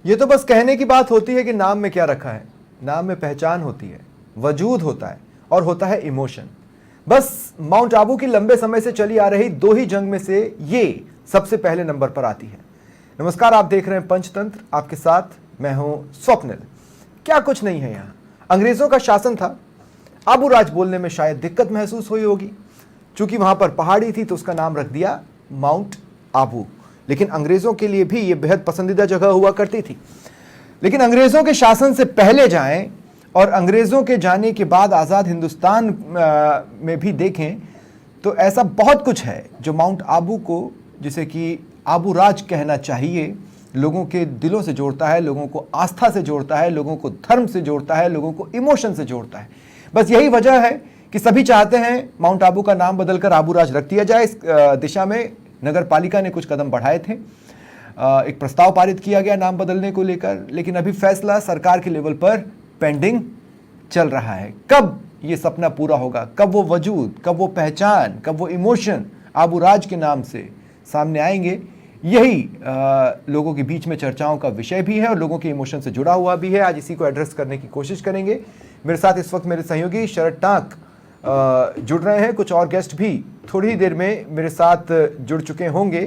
ये तो बस कहने की बात होती है कि नाम में क्या रखा है। नाम में पहचान होती है, वजूद होता है और होता है इमोशन। बस माउंट आबू की लंबे समय से चली आ रही दो ही जंग में से ये सबसे पहले नंबर पर आती है। नमस्कार, आप देख रहे हैं पंचतंत्र, आपके साथ मैं हूं स्वप्निल। क्या कुछ नहीं है यहाँ। अंग्रेजों का शासन था, आबू राज बोलने में शायद दिक्कत महसूस हुई होगी। चूंकि वहां पर पहाड़ी थी तो उसका नाम रख दिया माउंट आबू। लेकिन अंग्रेजों के लिए भी यह बेहद पसंदीदा जगह हुआ करती थी। लेकिन अंग्रेजों के शासन से पहले जाएं और अंग्रेजों के जाने के बाद आज़ाद हिंदुस्तान में भी देखें तो ऐसा बहुत कुछ है जो माउंट आबू को, जिसे कि आबू राज कहना चाहिए, लोगों के दिलों से जोड़ता है, लोगों को आस्था से जोड़ता है, लोगों को धर्म से जोड़ता है, लोगों को इमोशन से जोड़ता है। बस यही वजह है कि सभी चाहते हैं माउंट आबू का नाम बदलकर आबू राज रख दिया जाए। इस दिशा में नगर पालिका ने कुछ कदम बढ़ाए थे, एक प्रस्ताव पारित किया गया नाम बदलने को लेकर, लेकिन अभी फैसला सरकार के लेवल पर पेंडिंग चल रहा है। कब ये सपना पूरा होगा, कब वो वजूद, कब वो पहचान, कब वो इमोशन आबू राज के नाम से सामने आएंगे, यही लोगों के बीच में चर्चाओं का विषय भी है और लोगों के इमोशन से जुड़ा हुआ भी है। आज इसी को एड्रेस करने की कोशिश करेंगे। मेरे साथ इस वक्त मेरे सहयोगी शरद टांक जुड़ रहे हैं, कुछ और गेस्ट भी थोड़ी ही देर में मेरे साथ जुड़ चुके होंगे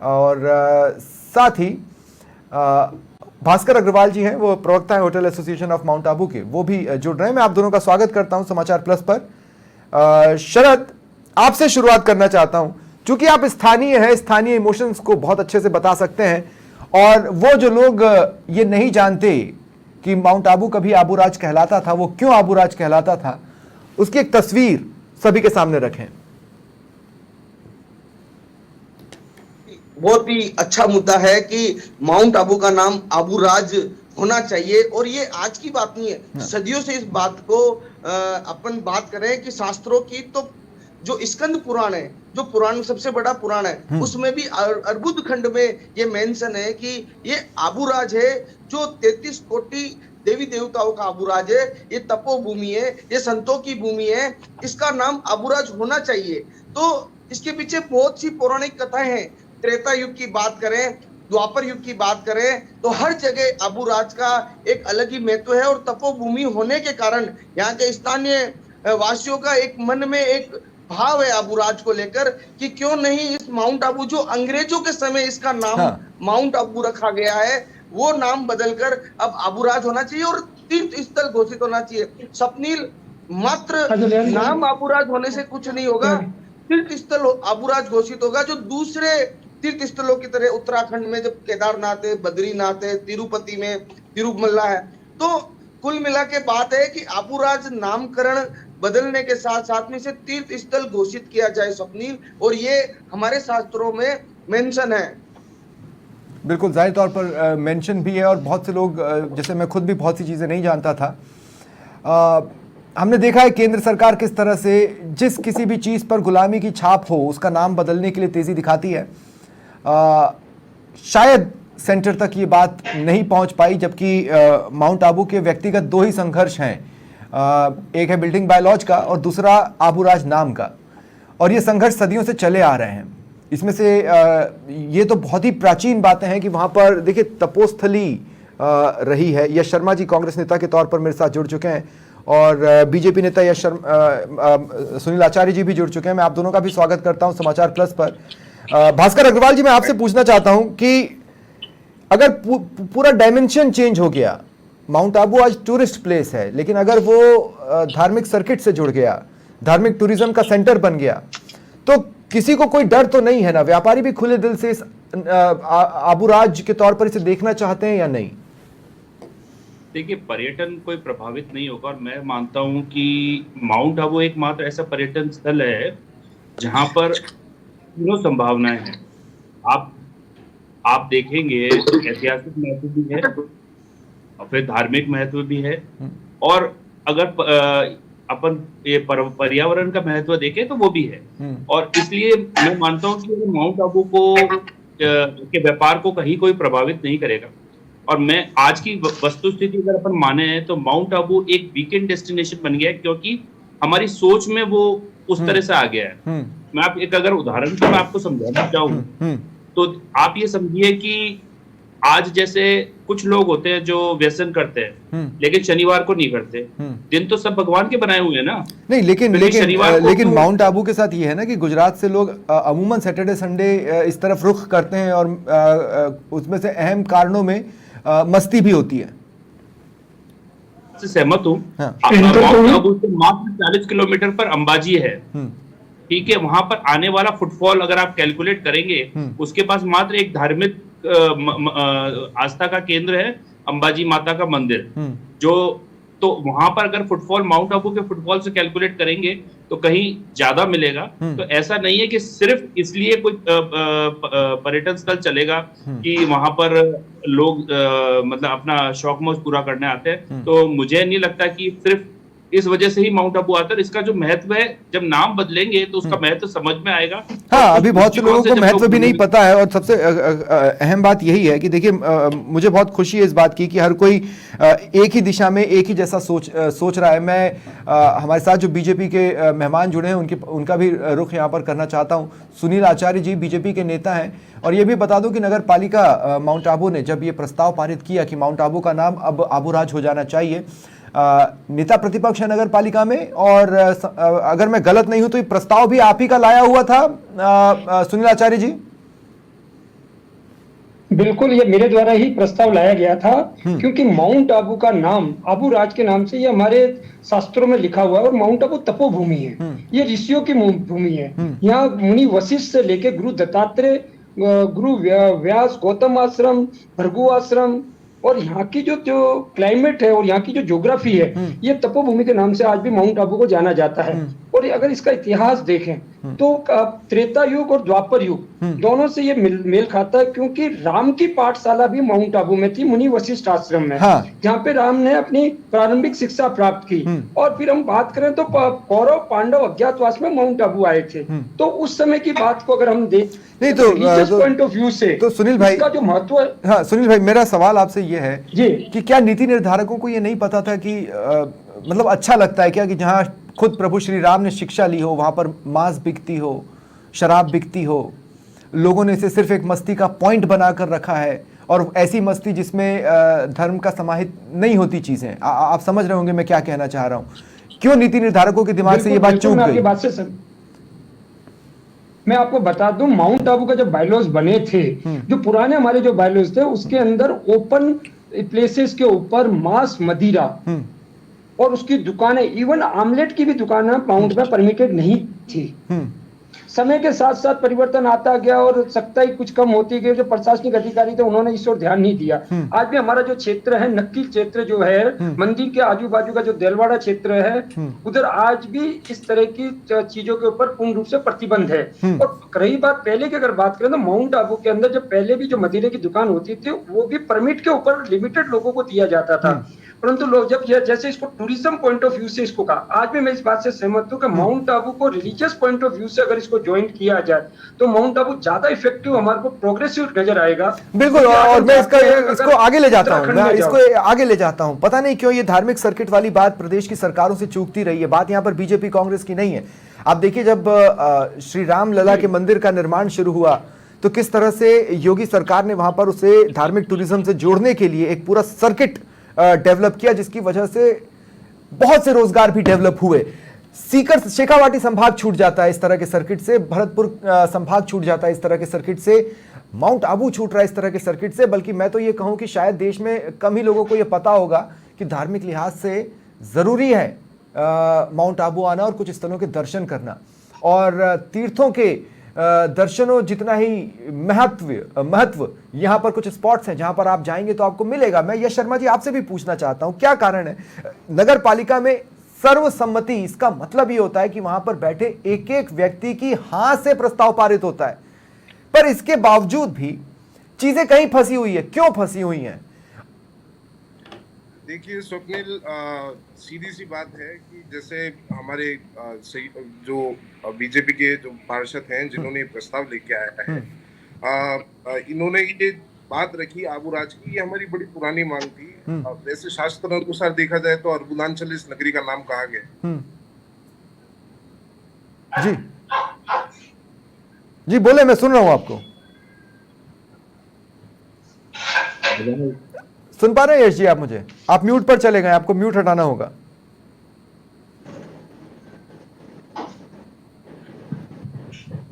और साथ ही भास्कर अग्रवाल जी हैं, वो प्रवक्ता है hotel association of mount Abu के, वो भी जुड़ रहे हैं। मैं आप दोनों का स्वागत करता हूं समाचार प्लस पर। शरद, आपसे शुरुआत करना चाहता हूं, क्योंकि आप स्थानीय हैं, स्थानीय इमोशंस को बहुत अच्छे से बता सकते हैं। और वो जो लोग ये नहीं जानते कि माउंट आबू कभी आबू राज कहलाता था, वो क्यों आबू राज कहलाता था, उसकी एक तस्वीर सभी के सामने रखें। बहुत ही अच्छा मुद्दा है कि माउंट आबू का नाम आबू राज होना चाहिए। और ये आज की बात नहीं है, सदियों से इस बात को अपन बात करें कि शास्त्रों की, तो जो स्कंद पुराण है, जो पुराण सबसे बड़ा पुराण है, उसमें भी अर्बुद खंड में ये मेंशन है कि ये आबू राज है, जो 33 कोटि देवी देवताओं का आबूराज है, ये तपोभूमि है, ये संतों की भूमि है, इसका नाम आबूराज होना चाहिए। तो इसके पीछे बहुत सी पौराणिक कथाएं हैं। त्रेता युग की बात करें, द्वापर युग की बात करें, तो हर जगह आबूराज का एक अलग ही महत्व है। और तपोभूमि होने के कारण यहाँ के स्थानीय वासियों का एक मन में एक भाव है आबूराज को लेकर कि क्यों नहीं इस माउंट आबू, जो अंग्रेजों के समय इसका नाम माउंट आबू रखा गया है, वो नाम बदलकर अब आबूराज होना चाहिए और तीर्थ स्थल घोषित होना चाहिए। स्वप्निल, मात्र नाम आबूराज होने से कुछ नहीं होगा, तीर्थ स्थल आबूराज घोषित होगा, जो दूसरे तीर्थ स्थलों की तरह उत्तराखंड में जब केदारनाथ है, बद्रीनाथ है, तिरुपति में तिरुमला है। तो कुल मिला के बात है कि आबूराज नामकरण बदलने के साथ साथ में से तीर्थ स्थल घोषित किया जाए स्वप्निल, और ये हमारे शास्त्रों में मेंशन है। बिल्कुल, जाहिर तौर पर मेंशन भी है और बहुत से लोग, जैसे मैं खुद भी बहुत सी चीज़ें नहीं जानता था। हमने देखा है केंद्र सरकार किस तरह से जिस किसी भी चीज़ पर गुलामी की छाप हो उसका नाम बदलने के लिए तेज़ी दिखाती है। शायद सेंटर तक ये बात नहीं पहुंच पाई, जबकि माउंट आबू के व्यक्तिगत दो ही संघर्ष हैं, एक है बिल्डिंग बायलॉज का और दूसरा आबू राज नाम का, और ये संघर्ष सदियों से चले आ रहे हैं। इसमें से ये तो बहुत ही प्राचीन बातें हैं कि वहाँ पर देखिए तपोस्थली रही है। यश शर्मा जी कांग्रेस नेता के तौर पर मेरे साथ जुड़ चुके हैं और बीजेपी नेता यश सुनील आचार्य जी भी जुड़ चुके हैं। मैं आप दोनों का भी स्वागत करता हूं समाचार प्लस पर। भास्कर अग्रवाल जी, मैं आपसे पूछना चाहता हूं कि अगर पूरा डायमेंशन चेंज हो गया, माउंट आबू आज टूरिस्ट प्लेस है, लेकिन अगर वो धार्मिक सर्किट से जुड़ गया, धार्मिक टूरिज्म का सेंटर बन गया, तो किसी को कोई डर तो नहीं है ना? व्यापारी भी खुले दिल से इस आबू राज के तौर पर इसे देखना चाहते हैं या नहीं? देखिए, पर्यटन कोई प्रभावित नहीं होगा और मैं मानता हूं कि माउंट आबू एकमात्र ऐसा पर्यटन स्थल है जहां पर तीनों संभावनाएं हैं। आप देखेंगे ऐतिहासिक महत्व भी है और फिर धार्मिक महत्व भी है, और अगर अपन ये पर्यावरण का महत्व देखें तो वो भी है। और इसलिए मैं मानता हूं कि माउंट आबू के व्यापार को कहीं कोई प्रभावित नहीं करेगा। और मैं आज की वस्तुस्थिति अगर अपन माने हैं तो माउंट आबू एक वीकेंड डेस्टिनेशन बन गया है, क्योंकि हमारी सोच में वो उस तरह से आ गया है। मैं आप एक अगर उदाहरण से मैं आपको समझाना चाहूँ तो आप ये समझिए कि आज जैसे कुछ लोग होते हैं जो व्यसन करते हैं लेकिन शनिवार को नहीं करते। दिन तो सब भगवान के बनाए हुए हैं ना। नहीं, लेकिन फिर भी लेकिन शनिवार को लेकिन क्यों- माउंट आबू के साथ ये है ना कि गुजरात से लोग अमूमन सैटरडे संडे इस तरफ रुख करते हैं, और उसमें से अहम कारणों में मस्ती भी होती है। से सहमत हूँ। हाँ। माउंट आबू से मात्र 40 किलोमीटर पर अंबाजी है। ठीक है, वहां पर आने वाला फुटफॉल अगर आप कैलकुलेट करेंगे, उसके पास मात्र एक धार्मिक आस्था का केंद्र है, अंबाजी माता का मंदिर, जो तो वहां पर अगर फुटफॉल माउंट आबू के फुटफॉल से कैलकुलेट करेंगे तो कहीं ज्यादा मिलेगा। तो ऐसा नहीं है कि सिर्फ इसलिए कोई पर्यटन स्थल चलेगा कि वहां पर लोग मतलब अपना शौक मौज पूरा करने आते हैं। तो मुझे नहीं लगता कि सिर्फ इस वजह से ही माउंट आबू आता है। इसका जो महत्व है, जब नाम बदलेंगे तो उसका महत्व समझ में आएगा। हाँ, अभी बहुत से लोगों को महत्व भी नहीं पता है, और सबसे अहम बात यही है कि देखिए, मुझे बहुत खुशी है इस बात की कि हर कोई एक ही दिशा में एक ही जैसा सोच रहा है। मैं हमारे साथ जो बीजेपी के मेहमान जुड़े हैं उनका भी रुख यहाँ पर करना चाहता हूँ। सुनील आचार्य जी बीजेपी के नेता हैं, और ये भी बता दूं कि नगर पालिका माउंट आबू ने जब ये प्रस्ताव पारित किया कि माउंट आबू का नाम अब आबूराज हो जाना चाहिए, नेता प्रतिपक्ष है नगर पालिका में, और अगर मैं गलत नहीं हूं तो ये प्रस्ताव भी आप ही का लाया हुआ था सुनील आचार्य जी? बिल्कुल, ये मेरे द्वारा ही प्रस्ताव लाया गया था, क्योंकि माउंट आबू का नाम आबू राज के नाम से ये हमारे शास्त्रों में लिखा हुआ है, और माउंट आबू तपोभूमि है, ये ऋषियों की भूमि है। यहाँ मुनि वशिष्ठ से लेके गुरु दत्तात्रेय, गुरु व्यास, गौतम आश्रम, भृगु आश्रम, और यहाँ की जो क्लाइमेट है और यहाँ की जो ज्योग्राफी है, ये तपोभूमि के नाम से आज भी माउंट आबू को जाना जाता है। और अगर इसका इतिहास देखें तो त्रेता युग और द्वापर युग दोनों से ये मेल खाता है, क्योंकि राम की पाठशाला भी माउंट आबू में थी, मुनि वशिष्ठ आश्रम में, जहाँ पे राम ने अपनी प्रारंभिक शिक्षा प्राप्त की। और फिर हम बात करें तो कौरव पांडव अज्ञातवास में माउंट आबू आए थे। तो उस समय की बात को अगर हम देख नहीं तो पॉइंट ऑफ व्यू से तो सुनील भाई का जो महत्व है, हाँ सुनील भाई, मेरा सवाल आपसे ये है जी कि क्या नीति निर्धारकों को ये नहीं पता था कि मतलब अच्छा लगता है क्या कि जहां खुद प्रभु श्री राम ने शिक्षा ली हो वहां पर मांस बिकती हो, शराब बिकती हो, लोगों ने इसे सिर्फ एक मस्ती का पॉइंट बनाकर रखा है, और ऐसी मस्ती जिसमें धर्म का समाहित नहीं होती चीजें। आप समझ रहे होंगे मैं क्या कहना चाह रहा हूं। क्यों नीति निर्धारकों के दिमाग से ये बात चूक गई? मैं आपको बता दूं, माउंट आबू का जब बायलॉज बने थे, जो पुराने हमारे जो बायलॉज थे, उसके अंदर ओपन प्लेसेस के ऊपर मांस, मदिरा और उसकी दुकानें, इवन आमलेट की भी दुकानें माउंट में परमिटेड नहीं थी। समय के साथ साथ परिवर्तन आता गया और सख्ताई कुछ कम होती गई। जो प्रशासनिक अधिकारी थे उन्होंने इस ओर ध्यान नहीं दिया। आज भी हमारा जो क्षेत्र है, नक्की क्षेत्र जो है, मंदिर के आजू बाजू का जो देलवाड़ा क्षेत्र है, उधर आज भी इस तरह की चीजों के ऊपर पूर्ण रूप से प्रतिबंध है। और रही बात पहले की अगर बात करें तो माउंट आबू के अंदर जब पहले भी जो मदिरे की दुकान होती थी वो भी परमिट के ऊपर लिमिटेड लोगों को दिया जाता था, परंतु लोग जब जैसे इसको टूरिज्म पॉइंट ऑफ व्यू से इसको कहा, आज भी मैं इस बात से सहमत हूं कि माउंट आबू को रिलीजियस पॉइंट ऑफ व्यू से अगर इसको ज्वाइन किया जाए तो माउंट आबू ज्यादा इफेक्टिव, हमारे को प्रोग्रेसिव नजर आएगा। बिल्कुल, और मैं इसको आगे ले जाता हूं, मैं इसको आगे ले जाता हूं। पता नहीं क्यों ये धार्मिक सर्किट वाली बात प्रदेश की सरकारों से चूकती रही है। बात यहां पर बीजेपी कांग्रेस की नहीं है। आप देखिए, जब श्री राम लला के मंदिर का निर्माण शुरू हुआ तो किस तरह से योगी सरकार ने वहां पर उसे धार्मिक टूरिज्म से जोड़ने के लिए एक पूरा सर्किट डेवलप किया, जिसकी वजह से बहुत से रोजगार भी डेवलप हुए। सीकर शेखावाटी संभाग छूट जाता है इस तरह के सर्किट से, भरतपुर संभाग छूट जाता है इस तरह के सर्किट से, माउंट आबू छूट रहा है इस तरह के सर्किट से। बल्कि मैं तो ये कहूं कि शायद देश में कम ही लोगों को यह पता होगा कि धार्मिक लिहाज से जरूरी है माउंट आबू आना और कुछ स्थलों के दर्शन करना। और तीर्थों के दर्शनों जितना ही महत्व यहां पर कुछ स्पॉट्स हैं जहां पर आप जाएंगे तो आपको मिलेगा। मैं यश शर्मा जी आपसे भी पूछना चाहता हूं, क्या कारण है नगर पालिका में सर्वसम्मति? इसका मतलब ये होता है कि वहां पर बैठे एक एक व्यक्ति की हां से प्रस्ताव पारित होता है, पर इसके बावजूद भी चीजें कहीं फंसी हुई है। क्यों फंसी हुई हैं? देखिए स्वप्निल, सीधी सी बात है कि जैसे हमारे जो बीजेपी के जो पार्षद हैं जिन्होंने प्रस्ताव लेके आया है, इन्होंने ये बात रखी आबू राज की, ये हमारी बड़ी पुरानी मांग थी। वैसे शास्त्र अनुसार देखा जाए तो अर्बुदांचल इस नगरी का नाम कहा गया। जी जी बोले, मैं सुन रहा हूं आपको। सुन पा रहे हैं यश जी आप मुझे? आप म्यूट पर चले गए, आपको म्यूट हटाना होगा।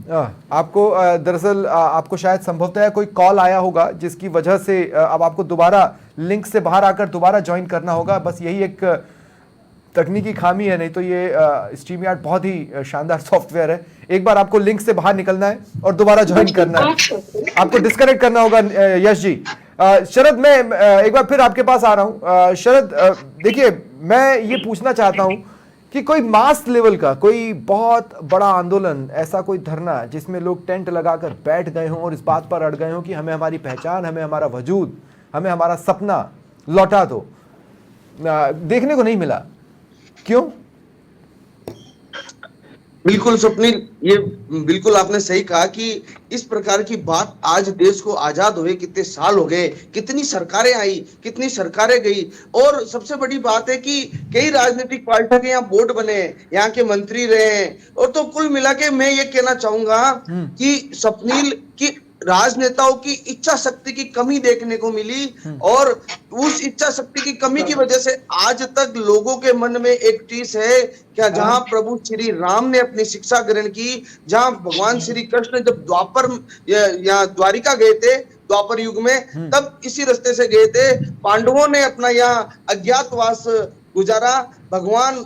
आपको दरअसल आपको शायद संभवतः कोई कॉल आया होगा जिसकी वजह से अब आपको दोबारा लिंक से बाहर आकर दोबारा ज्वाइन करना होगा। बस यही एक तकनीकी खामी है, नहीं तो ये स्ट्रीमयार्ड बहुत ही शानदार सॉफ्टवेयर है। एक बार आपको लिंक से बाहर निकलना है और दोबारा ज्वाइन करना है, आपको डिस्कनेक्ट करना होगा। यश जी, शरद मैं एक बार फिर आपके पास आ रहा हूं। शरद देखिए, मैं ये पूछना चाहता हूं कि कोई मास लेवल का कोई बहुत बड़ा आंदोलन, ऐसा कोई धरना जिसमें लोग टेंट लगाकर बैठ गए हों और इस बात पर अड़ गए हों कि हमें हमारी पहचान, हमें हमारा वजूद, हमें हमारा सपना लौटा दो, देखने को नहीं मिला, क्यों? बिल्कुल स्वप्निल, ये बिल्कुल आपने सही कहा कि इस प्रकार की बात आज देश को आजाद हुए कितने साल हो गए, कितनी सरकारें आई, कितनी सरकारें गई, और सबसे बड़ी बात है कि कई राजनीतिक पार्टियों के यहाँ बोर्ड बने, यहाँ के मंत्री रहे, और तो कुल मिला के मैं ये कहना चाहूंगा कि स्वप्निल की राजनेताओं की इच्छा शक्ति की कमी देखने को मिली, और उस इच्छा शक्ति की कमी की वजह से आज तक लोगों के मन में एक टीस है क्या, जहां प्रभु श्री राम ने अपनी शिक्षा ग्रहण की, जहां भगवान श्री कृष्ण जब द्वापर या द्वारिका गए थे द्वापर युग में, तब इसी रास्ते से गए थे, पांडवों ने अपना यहाँ अज्ञातवास गुजारा, भगवान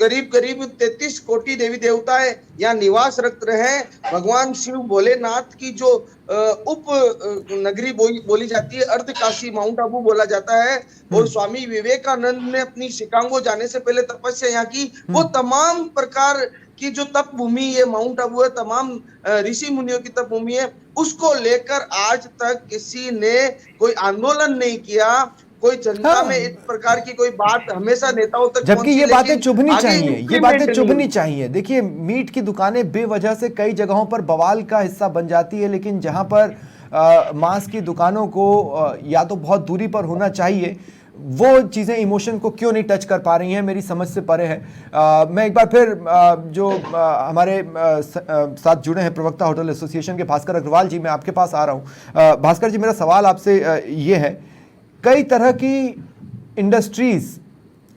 करीब करीब 33 कोटि देवी देवताएं यहाँ निवास रखते रहे, भगवान शिव भोलेनाथ की जो उप नगरी बोली जाती है, अर्ध काशी माउंट आबू बोला जाता है, और स्वामी विवेकानंद ने अपनी शिकागो जाने से पहले तपस्या यहाँ की, वो तमाम प्रकार की जो तप भूमि ये माउंट आबू है, तमाम ऋषि मुनियों की तप भूमि है, उसको लेकर आज तक किसी ने कोई आंदोलन नहीं किया, कोई जनता में इस प्रकार की कोई बात हमेशा नेताओं तक, जबकि ये बातें चुभनी चाहिए, ये बातें चुभनी चाहिए। देखिए, मीट की दुकानें बेवजह से कई जगहों पर बवाल का हिस्सा बन जाती है, लेकिन जहां पर मांस की दुकानों को या तो बहुत दूरी पर होना चाहिए, वो चीज़ें इमोशन को क्यों नहीं टच कर पा रही हैं, मेरी समझ से परे है। मैं एक बार फिर जो हमारे साथ जुड़े हैं प्रवक्ता होटल एसोसिएशन के भास्कर अग्रवाल जी, मैं आपके पास आ रहा हूँ। भास्कर जी, मेरा सवाल आपसे ये है, कई तरह की इंडस्ट्रीज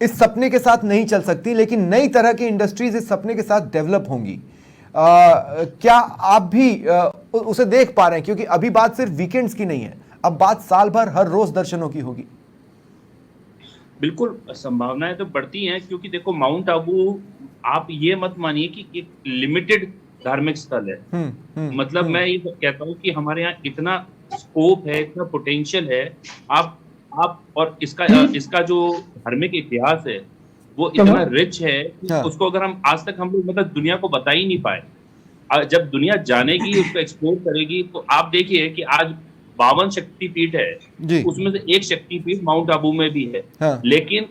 इस सपने के साथ नहीं चल सकती, लेकिन नई तरह की इंडस्ट्रीज इस सपने के साथ डेवलप होंगी। क्या आप भी उसे देख पा रहे हैं? क्योंकि अभी बात सिर्फ वीकेंड्स की नहीं है, अब बात साल भर हर रोज दर्शनों की होगी। बिल्कुल, संभावनाएं तो बढ़ती हैं, क्योंकि देखो माउंट आबू, आप ये मत मानिए कि एक लिमिटेड धार्मिक स्थल है। मतलब मैं ये कहता हूँ कि हमारे यहाँ इतना स्कोप है, इतना पोटेंशियल है, आप और इसका जो धार्मिक इतिहास है वो इतना रिच है कि उसको अगर हम आज तक हम लोग मतलब दुनिया को बता ही नहीं पाए। जब दुनिया जानेगी, उसको एक्सप्लोर करेगी, तो आप देखिए कि आज 52 शक्तिपीठ है, उसमें से एक शक्तिपीठ माउंट आबू में भी है। लेकिन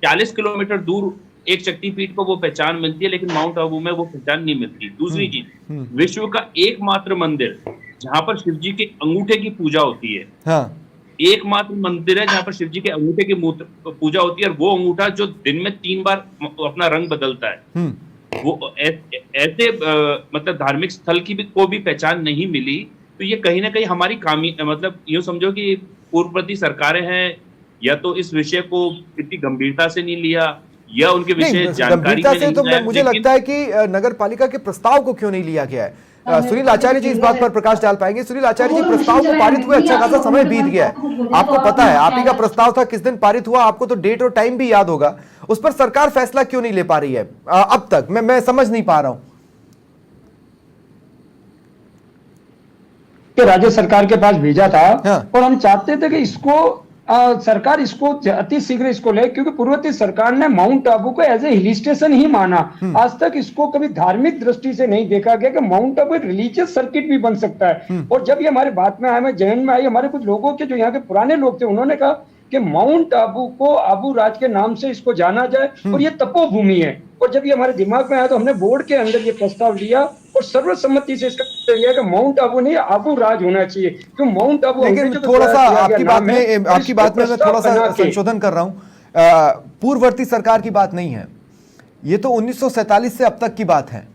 40 किलोमीटर दूर एक शक्तिपीठ को वो पहचान मिलती है, लेकिन माउंट आबू में वो पहचान नहीं मिलती। दूसरी चीज, विश्व का एकमात्र मंदिर जहां पर शिव जी के अंगूठे की पूजा होती है, एकमात्र मंदिर है जहां पर शिव जी के अंगूठे की पूजा होती है, और वो अंगूठा जो दिन में 3 बार अपना रंग बदलता है, वो ऐसे मतलब धार्मिक स्थल की को भी पहचान नहीं मिली। तो ये कहीं ना कहीं हमारी खामी, मतलब यूं समझो कि पूर्ववर्ती सरकारें हैं, या तो इस विषय को इतनी गंभीरता से नहीं लिया, या उनके विषय जानकारी में नहीं। तो मुझे लगता है कि नगर पालिका के प्रस्ताव को क्यों नहीं लिया गया है। सुनील आचार्य जी इस बात पर प्रकाश डाल पाएंगे। सुनील आचार्य जी, प्रस्ताव को पारित हुए अच्छा खासा समय बीत गया है, आपको पता है आप ही का प्रस्ताव था, किस दिन पारित हुआ, आपको तो डेट और टाइम भी याद होगा, उस पर सरकार फैसला क्यों नहीं ले पा रही है अब तक? मैं समझ नहीं पा रहा हूं कि राज्य सरकार के पास भेजा था, और हम चाहते थे कि इसको सरकार इसको अति शीघ्र इसको ले, क्योंकि पूर्ववर्ती सरकार ने माउंट आबू को एज ए हिल स्टेशन ही माना। आज तक इसको कभी धार्मिक दृष्टि से नहीं देखा गया कि माउंट आबू एक रिलीजियस सर्किट भी बन सकता है। और जब ये हमारे बात में आया, मैं जहन में आई, हमारे कुछ लोगों के जो यहाँ के पुराने लोग थे, उन्होंने कहा कि माउंट आबू को आबू राज के नाम से इसको जाना जाए, और ये तपोभूमि है। और जब ये हमारे दिमाग में आया तो हमने बोर्ड के अंदर ये प्रस्ताव लिया और सर्वसम्मति से इसका लिया कि माउंट आबू नहीं, आबू राज होना चाहिए, क्योंकि माउंट आबू। लेकिन थोड़ा सा आपकी बात में मैं थोड़ा सा संशोधन कर रहा हूं, पूर्ववर्ती सरकार की बात नहीं है, ये तो 1947 से अब तक की बात है।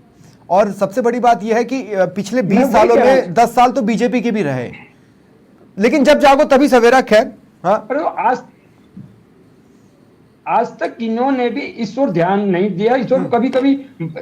और सबसे बड़ी बात यह है कि पिछले 20 सालों में 10 साल तो बीजेपी के भी रहे, लेकिन जब जागो तभी सवेरा। खैर, हाँ, पर आज तक इन्होंने भी इस ओर ध्यान नहीं दिया। इस ओर कभी कभी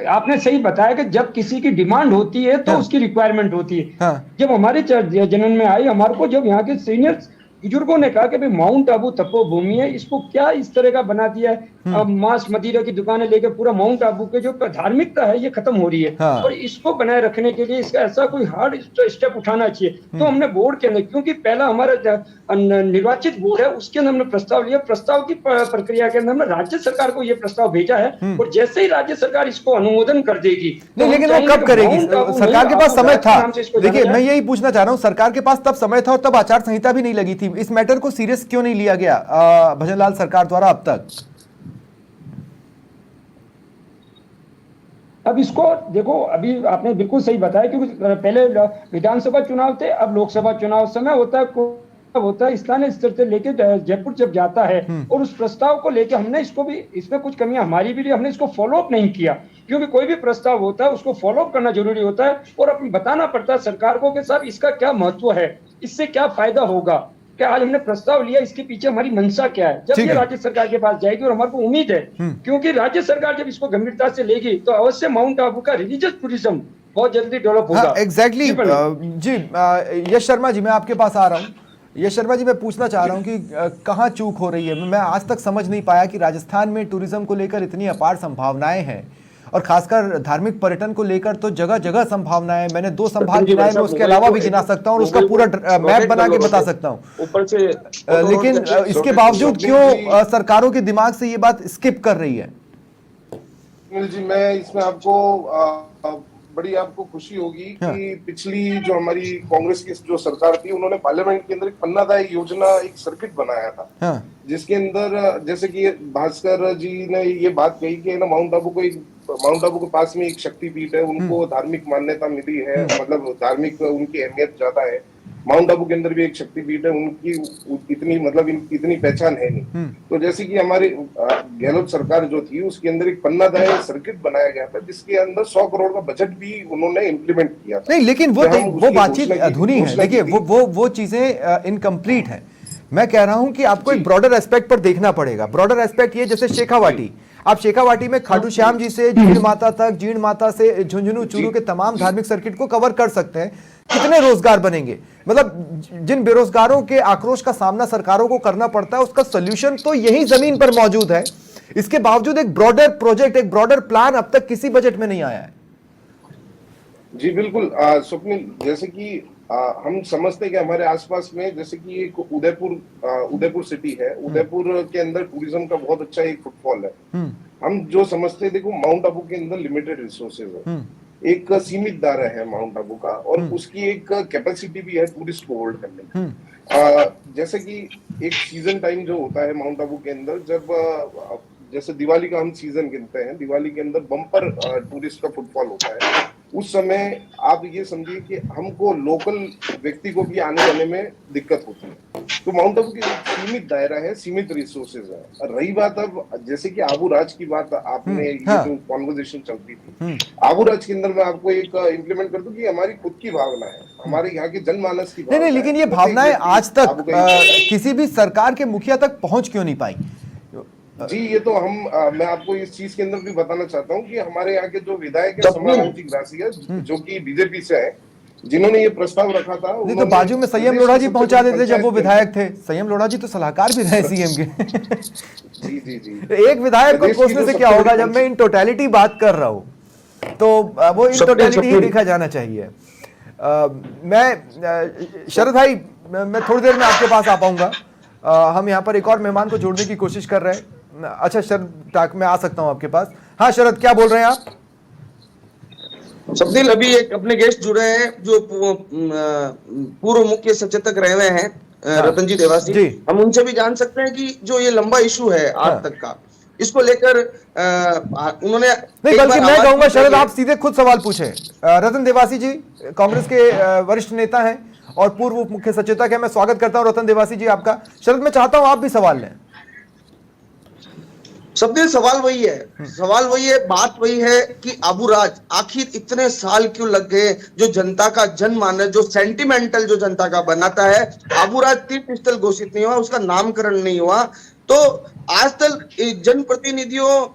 आपने सही बताया कि जब किसी की डिमांड होती है तो हाँ, उसकी रिक्वायरमेंट होती है। हाँ, जब हमारे जनन में आई, हमारे को जब यहाँ के सीनियर बुजुर्गों ने कहा कि भाई माउंट आबू तपोभूमि है, इसको क्या इस तरह का बना दिया है, अब मांस मदिरा की दुकानें लेकर पूरा माउंट आबू के जो धार्मिकता है ये खत्म हो रही है। हाँ, और इसको बनाए रखने के लिए इसका ऐसा कोई हार्ड स्टेप उठाना चाहिए। तो हमने बोर्ड के अंदर, क्योंकि पहला हमारा निर्वाचित बोर्ड है, उसके अंदर हमने प्रस्ताव लिया। प्रस्ताव की प्रक्रिया के अंदर हमने राज्य सरकार को ये प्रस्ताव भेजा है, और जैसे ही राज्य सरकार इसको अनुमोदन कर देगी नहीं, लेकिन वो कब करेगी? सरकार के पास समय था। देखिए, मैं यही पूछना चाह रहा हूं, सरकार के पास तब समय था और तब आचार संहिता भी नहीं लगी थी। इस मैटर को सीरियस क्यों नहीं लिया गया भजनलाल सरकार द्वारा अब तक? अब इसको देखो, अभी आपने बिल्कुल सही बताया, क्योंकि पहले विधानसभा चुनाव थे, अब लोकसभा चुनाव समय होता है स्थानीय स्तर से लेके जयपुर जब जाता है, और उस प्रस्ताव को लेके हमने इसको भी, इसमें कुछ कमियां हमारी भी, हमने इसको फॉलो अप नहीं किया। क्योंकि कोई भी प्रस्ताव होता है उसको फॉलो अप करना जरूरी होता है, और अपने बताना पड़ता है सरकार को कि साहब इसका क्या महत्व है, इससे क्या फायदा होगा, क्या आज हमने प्रस्ताव लिया, इसके पीछे हमारी मंशा क्या है। जब ये राज्य सरकार के पास जाएगी, और हमारे को उम्मीद है, क्योंकि राज्य सरकार जब इसको गंभीरता से लेगी, तो अवश्य माउंट आबू का रिलीजियस टूरिज्म बहुत जल्दी डेवलप होगा। एग्जैक्टली जी। यश शर्मा जी, मैं आपके पास आ रहा हूँ। यश शर्मा जी, मैं पूछना चाह रहा हूँ कि कहाँ चूक हो रही है? मैं आज तक समझ नहीं पाया कि राजस्थान में टूरिज्म को लेकर इतनी अपार संभावनाएं हैं, और खासकर धार्मिक पर्यटन को लेकर तो जगह जगह संभावनाएं। मैंने 2 संभाग गिनाए, मैं उसके अलावा भी गिना सकता हूं और उसका पूरा मैप बना के बता सकता हूं ऊपर से। लेकिन इसके बावजूद क्यों सरकारों के दिमाग से ये बात स्किप कर रही है? जी, मैं इसमें आपको बड़ी आपको खुशी होगी कि पिछली जो हमारी कांग्रेस की जो सरकार थी, उन्होंने पार्लियामेंट के अंदर एक पन्नादायक योजना, एक सर्किट बनाया था, जिसके अंदर जैसे कि भास्कर जी ने ये बात कही कि ना माउंट आबू के पास में एक शक्तिपीठ है, उनको धार्मिक मान्यता मिली है, मतलब धार्मिक उनकी अहमियत ज्यादा है। माउंट आबू के अंदर भी एक शक्तिपीठ है, उनकी इतनी मतलब इतनी पहचान है नहीं। तो जैसे कि हमारी गहलोत सरकार जो थी, उसके अंदर एक पन्नादायक सर्किट बनाया गया था, जिसके अंदर 100 करोड़ का बजट भी उन्होंने इम्प्लीमेंट किया था। नहीं, लेकिन वो बातचीत अधूरी है। देखिए, वो चीजें इनकम्प्लीट है। मैं कह रहा हूं कि आपको एक ब्रॉडर एस्पेक्ट पर देखना पड़ेगा। ब्रॉडर एस्पेक्ट ये, जैसे शेखावाटी, आप शेखावाटी में खाटू श्याम जी से जीण माता तक, जीण माता से झुंझुनू चूरू के तमाम धार्मिक सर्किट को कवर कर सकते हैं। कितने रोजगार बनेंगे? मतलब जिन बेरोजगारों के आक्रोश का सामना सरकारों को करना पड़ता है, उसका सोल्यूशन तो यही जमीन पर मौजूद है। इसके बावजूद एक ब्रॉडर प्रोजेक्ट, एक ब्रॉडर प्लान अब तक किसी बजट में नहीं आया है। जी बिल्कुल स्वप्निल, जैसे कि हम समझते हैं कि हमारे आसपास में, जैसे कि एक उदयपुर सिटी है, उदयपुर के अंदर टूरिज्म का बहुत अच्छा एक फुटफॉल है। हम जो समझते हैं, देखो माउंट आबू के अंदर लिमिटेड रिसोर्सेज है, एक सीमित दायरा है माउंट आबू का, और उसकी एक कैपेसिटी भी है टूरिस्ट को होल्ड करने की। जैसे कि एक सीजन टाइम जो होता है माउंट आबू के अंदर, जब जैसे दिवाली का हम सीजन गिनते हैं, दिवाली के अंदर बम्पर टूरिस्ट का फुटफॉल होता है। उस समय आप ये समझिए कि हमको लोकल व्यक्ति को भी आने जाने में दिक्कत होती है। तो माउंट आबू की सीमित दायरा है, सीमित रिसोर्सेज है। रही बात अब जैसे कि आबू राज की बात, आपने ये जो कॉन्वर्सेशन चलती थी, आबू राज के अंदर मैं आपको एक इम्प्लीमेंट कर दूं कि हमारी खुद की भावना है, हमारे यहाँ के जनमानस की भावना। नहीं, लेकिन ये भावनाएं आज तक किसी भी सरकार के मुखिया तक पहुंच क्यों नहीं पाई? जी, ये तो मैं आपको इस चीज के अंदर भी बताना चाहता हूँ कि हमारे यहाँ के जो विधायक है समारावती ग्रासी है, जो कि बीजेपी से है, जिन्होंने ये प्रस्ताव रखा था। नहीं तो बाजू में संयम लोढ़ा जी पहुंचा देते जब वो विधायक थे। संयम लोढ़ा जी तो सलाहकार भी रहे सीएम के। जी जी जी, एक विधायक को कोसने से क्या होगा? जब मैं इन टोटलिटी बात कर रहा हूँ, तो वो इन टोटलिटी ही देखा जाना चाहिए। मैं शरद भाई, मैं थोड़ी देर में आपके पास आ पाऊंगा। हम यहाँ पर एक और मेहमान को जोड़ने की कोशिश कर रहे हैं। अच्छा शरद टाक, मैं आ सकता हूँ आपके पास? हाँ शरद, क्या बोल रहे हैं आप? स्वप्निल, अभी एक अपने गेस्ट जुड़े हैं जो पूर्व मुख्य सचेतक रहे हुए हैं, रतन जी देवासी जी। हम उनसे भी जान सकते हैं कि जो ये लंबा इशू है आज तक का, इसको लेकर उन्होंने नहीं, बल्कि मैं कहूंगा शरद आप सीधे खुद सवाल पूछे। रतन देवासी जी कांग्रेस के वरिष्ठ नेता हैं और पूर्व उप मुख्य सचेतक है। मैं स्वागत करता हूं रतन देवासी जी आपका। शरद, मैं चाहता हूं आप भी सवाल लें। सबने सवाल वही है, सवाल वही है, बात वही है कि अबू राज आखिर इतने साल क्यों लग गए? जो जनता का जनमानस, जो सेंटिमेंटल जो जनता का बनाता है, अबू राज तीर्थ स्थल घोषित नहीं हुआ, उसका नामकरण नहीं हुआ। तो आज तक जनप्रतिनिधियों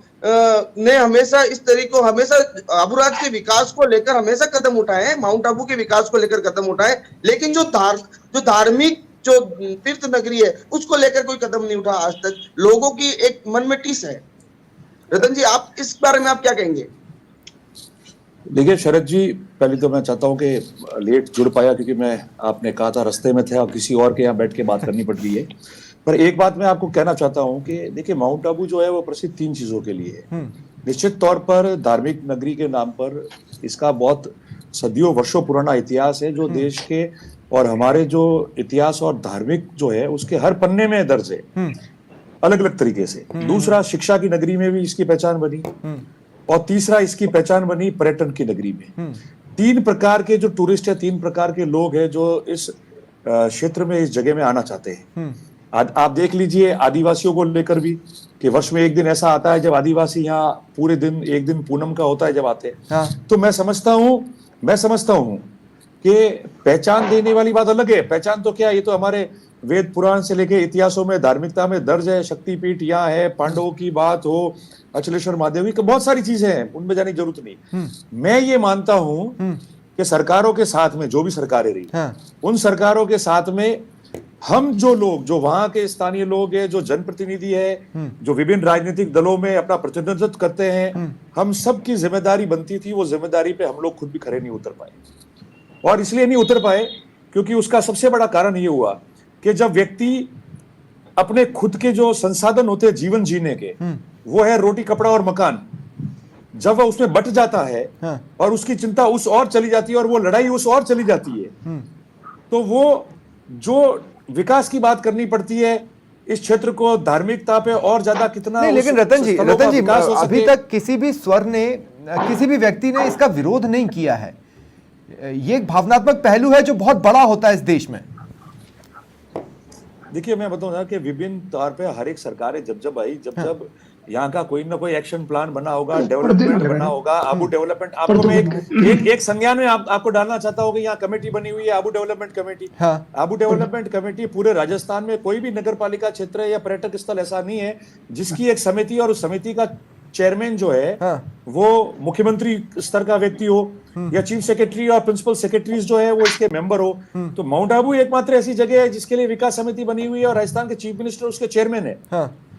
ने हमेशा इस तरीके को, हमेशा अबू राज के विकास को लेकर हमेशा कदम उठाए हैं, माउंट आबू के विकास को लेकर कदम उठाए, लेकिन जो धार्मिक जो तीर्थ नगरी है उसको लेकर कोई कदम नहीं उठा आज तक। लोगों की एक मन में टिस है। रतन जी, आप इस बारे में आप क्या कहेंगे? देखिए शरद जी, पहले तो मैं चाहता हूं कि लेट जुड़ पाया क्योंकि मैं, आपने कहा था रास्ते में थे और किसी और के यहाँ बैठ के बात करनी पड़ रही है। पर एक बात मैं आपको कहना चाहता हूं कि देखिए माउंट आबू जो है वो प्रसिद्ध 3 चीजों के लिए है। निश्चित तौर पर धार्मिक नगरी के नाम पर इसका बहुत सदियों वर्षों पुराना इतिहास है, जो देश के और हमारे जो इतिहास और धार्मिक जो है उसके हर पन्ने में दर्ज है, अलग अलग तरीके से। दूसरा, शिक्षा की नगरी में भी इसकी पहचान बनी, और तीसरा इसकी पहचान बनी पर्यटन की नगरी में। 3 प्रकार के जो टूरिस्ट है, 3 प्रकार के लोग हैं जो इस क्षेत्र में, इस जगह में आना चाहते हैं। आप देख लीजिए आदिवासियों को लेकर भी, कि वर्ष में एक दिन ऐसा आता है जब आदिवासी यहाँ पूरे दिन, एक दिन पूनम का होता है जब आते हैं। हाँ। तो मैं समझता हूँ कि पहचान देने वाली बात अलग है। पहचान तो क्या, ये तो हमारे वेद पुराण से लेके इतिहासों में, धार्मिकता में दर्ज है। शक्तिपीठ यहाँ है, पांडवों की बात हो, अचलेश्वर महादेव की, बहुत सारी चीजें हैं, उनमें जाने की जरूरत नहीं। मैं ये मानता हूँ कि सरकारों के साथ में, जो भी सरकारें रही, उन सरकारों के साथ में हम जो लोग, जो वहां के स्थानीय लोग हैं, जो जनप्रतिनिधि है, जो विभिन्न राजनीतिक दलों में अपना प्रतिनिधित्व करते हैं, हम सब की जिम्मेदारी बनती थी। वो जिम्मेदारी पे हम लोग खुद भी खड़े नहीं उतर पाए, और इसलिए नहीं उतर पाए क्योंकि उसका सबसे बड़ा कारण ये हुआ कि जब व्यक्ति अपने खुद के जो संसाधन होते हैं जीवन जीने के, वो है रोटी, कपड़ा और मकान, जब वह उसमें बट जाता है और उसकी चिंता उस और चली जाती है और वो लड़ाई उस और चली जाती है, तो वो जो विकास की बात करनी पड़ती है इस क्षेत्र को, धार्मिकता पे और ज्यादा कितना नहीं, लेकिन रतन जी अभी तक किसी भी स्वर ने, किसी भी व्यक्ति ने इसका विरोध नहीं किया है। ये एक भावनात्मक पहलू है जो बहुत बड़ा होता है इस देश में। देखिए मैं बताऊं ना कि विभिन्न तौर पे हर एक सरकारें जब आई, जब यहाँ का कोई ना कोई एक्शन प्लान बना होगा, डेवलपमेंट बना होगा, आबू डेवलपमेंट। आपको मैं एक संज्ञान में आपको डालना चाहता हूँ कि यहाँ कमेटी बनी हुई है, Abu development committee. Abu development committee पूरे राजस्थान में कोई भी नगर पालिका क्षेत्र या पर्यटक स्थल ऐसा नहीं है जिसकी एक समिति, और उस समिति का चेयरमैन जो है वो मुख्यमंत्री स्तर का व्यक्ति हो, या चीफ सेक्रेटरी और प्रिंसिपल सेक्रेटरीज जो है वो इसके मेंबर हो। तो माउंट आबू एकमात्र ऐसी जगह है जिसके लिए विकास समिति बनी हुई है, और राजस्थान के चीफ मिनिस्टर उसके चेयरमैन है,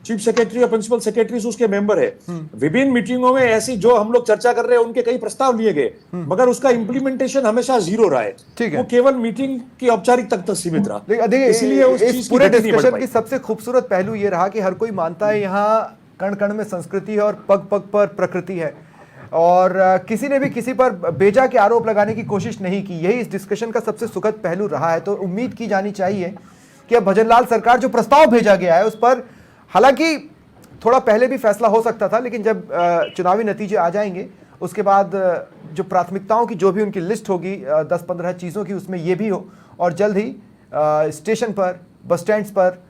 चीफ सेक्रेटरी और प्रिंसिपल सेक्रेटरीज उसके मेंबर है। विभिन्न मीटिंगों में ऐसी जो हम लोग चर्चा कर रहे हैं उनके कई प्रस्ताव लिए गए, मगर उसका इंप्लीमेंटेशन हमेशा 0 रहा है। वो केवल मीटिंग की औपचारिकता तक सीमित रहा। इसलिए उस पूरे डिस्कशन की सबसे खूबसूरत पहलू ये रहा कि हर कोई मानता है यहाँ कण कण में संस्कृति है और पग पग पर प्रकृति है, और किसी ने भी किसी पर बेजा के आरोप लगाने की कोशिश नहीं की। यही इस डिस्कशन का सबसे सुखद पहलू रहा है। तो उम्मीद की जानी चाहिए कि अब भजनलाल सरकार जो प्रस्ताव भेजा गया है उस पर, हालांकि थोड़ा पहले भी फैसला हो सकता था, लेकिन जब चुनावी नतीजे आ जाएंगे उसके बाद जो प्राथमिकताओं की जो भी उनकी लिस्ट होगी 10-15 चीज़ों की, उसमें ये भी हो, और जल्द ही स्टेशन पर, बस स्टैंड्स पर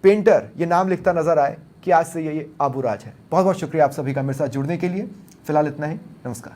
पेंटर ये नाम लिखता नजर आए कि आज से ये आबू राज है। बहुत बहुत शुक्रिया आप सभी का मेरे साथ जुड़ने के लिए। फिलहाल इतना ही, नमस्कार।